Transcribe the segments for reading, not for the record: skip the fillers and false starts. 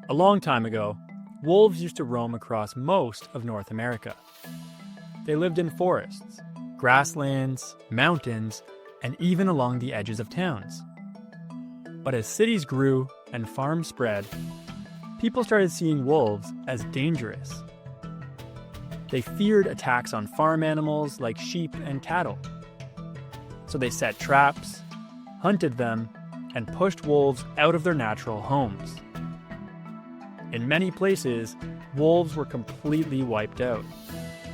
A long time ago, wolves used to roam across most of North America. They lived in forests, grasslands, mountains, and even along the edges of towns. But as cities grew and farms spread, people started seeing wolves as dangerous. They feared attacks on farm animals like sheep and cattle. So they set traps, hunted them, and pushed wolves out of their natural homes. In many places, wolves were completely wiped out.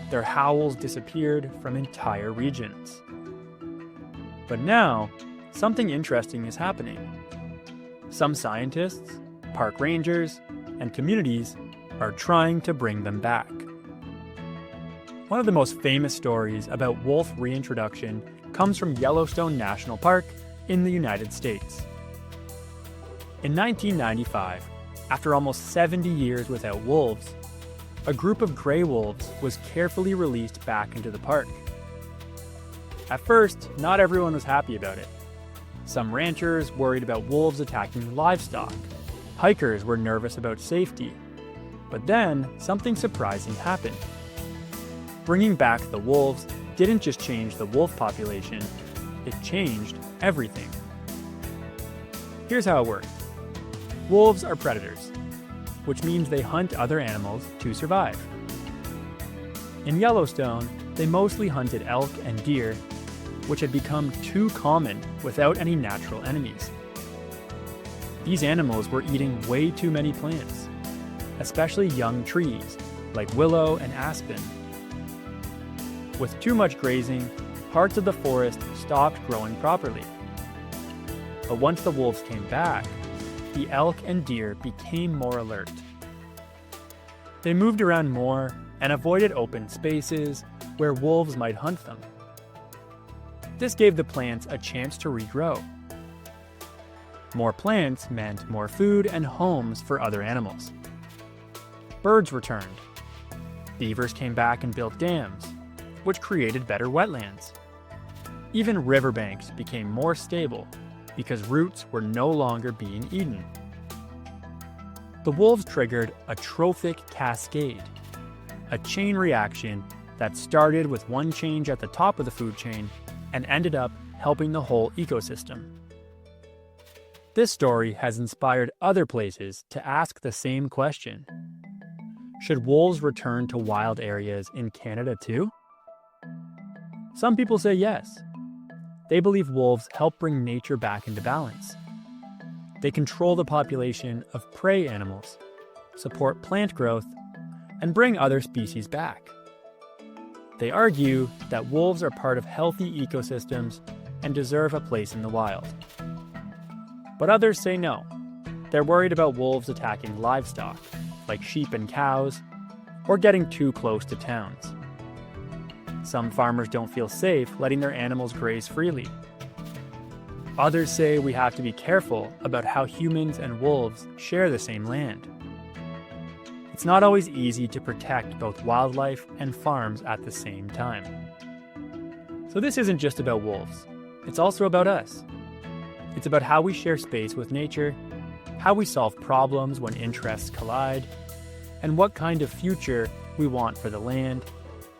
Their howls disappeared from entire regions. But now, something interesting is happening. Some scientists, park rangers, and communities are trying to bring them back. One of the most famous stories about wolf reintroduction comes from Yellowstone National Park in the United States. In 1995, after almost 70 years without wolves, a group of gray wolves was carefully released back into the park. At first, not everyone was happy about it. Some ranchers worried about wolves attacking livestock. Hikers were nervous about safety. But then, something surprising happened. Bringing back the wolves didn't just change the wolf population, it changed everything. Here's how it works. Wolves are predators, which means they hunt other animals to survive. In Yellowstone, they mostly hunted elk and deer, which had become too common without any natural enemies. These animals were eating way too many plants, especially young trees like willow and aspen. With too much grazing, parts of the forest stopped growing properly. But once the wolves came back, the elk and deer became more alert. They moved around more and avoided open spaces where wolves might hunt them. This gave the plants a chance to regrow. More plants meant more food and homes for other animals. Birds returned. Beavers came back and built dams, which created better wetlands. Even riverbanks became more stable because roots were no longer being eaten. The wolves triggered a trophic cascade, a chain reaction that started with one change at the top of the food chain and ended up helping the whole ecosystem. This story has inspired other places to ask the same question. Should wolves return to wild areas in Canada too? Some people say yes. They believe wolves help bring nature back into balance. They control the population of prey animals, support plant growth, and bring other species back. They argue that wolves are part of healthy ecosystems and deserve a place in the wild. But others say no. They're worried about wolves attacking livestock, like sheep and cows, or getting too close to towns. Some farmers don't feel safe letting their animals graze freely. Others say we have to be careful about how humans and wolves share the same land. It's not always easy to protect both wildlife and farms at the same time. So this isn't just about wolves. It's also about us. It's about how we share space with nature, how we solve problems when interests collide, and what kind of future we want for the land,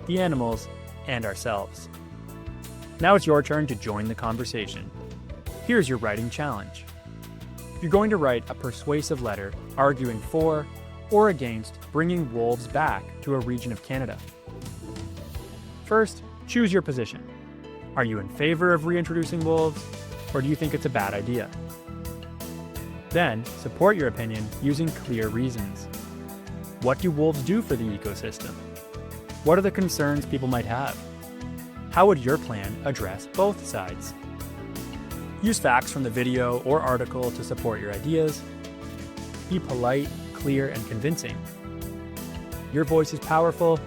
the animals, and ourselves. Now it's your turn to join the conversation. Here's your writing challenge. You're going to write a persuasive letter arguing for or against bringing wolves back to a region of Canada. First, choose your position. Are you in favor of reintroducing wolves, or do you think it's a bad idea? Then, support your opinion using clear reasons. What do wolves do for the ecosystem? What are the concerns people might have? How would your plan address both sides? Use facts from the video or article to support your ideas. Be polite, clear, and convincing. Your voice is powerful,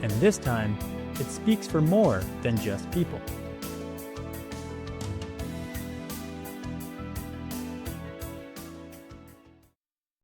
and this time, it speaks for more than just people.